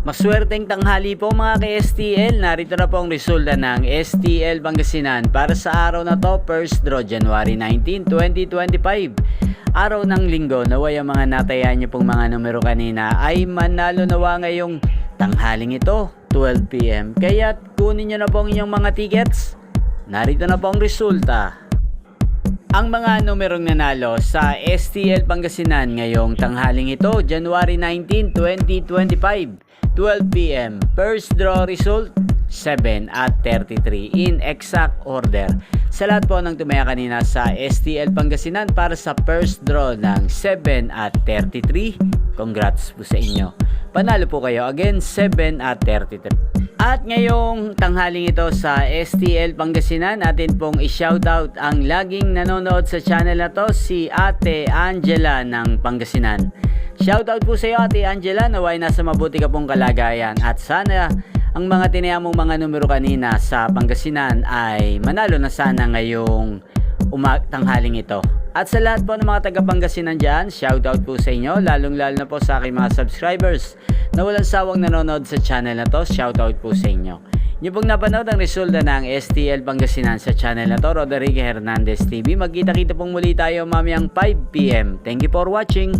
Maswerteng tanghali po mga ka-STL, narito na po ang resulta ng STL Pangasinan para sa araw na to, first draw January 19, 2025. Araw ng linggo, naway ang mga natayaan nyo pong mga numero kanina ay manalo nawa ngayong tanghaling ito, 12 PM. Kaya kunin nyo na po ang inyong mga tickets. Narito na po ang resulta. Ang mga numerong nanalo sa STL Pangasinan ngayong tanghaling ito, January 19, 2025, 12 PM. First draw result, 7 at 33 in exact order. Sa lahat po ng tumaya kanina sa STL Pangasinan para sa first draw ng 7 at 33, congrats po sa inyo. Panalo po kayo again, 7 at 33. At ngayong tanghaling ito sa STL Pangasinan, atin pong i-shoutout ang laging nanonood sa channel na to, si Ate Angela ng Pangasinan. Shoutout po sa iyo Ate Angela, naway nasa mabuti ka pong kalagayan at sana ang mga tinayamong mga numero kanina sa Pangasinan ay manalo na sana ngayong tanghaling ito. At sa lahat po ng mga taga Pangasinan dyan, shoutout po sa inyo, lalong lalo na po sa aking mga subscribers na walang sawang nanonood sa channel na to, shoutout po sa inyo. Inyo pong napanood ang resulta ng STL Pangasinan sa channel na to, Roderick Hernandez TV. Magkita-kita pong muli tayo mamayang 5 PM. Thank you for watching.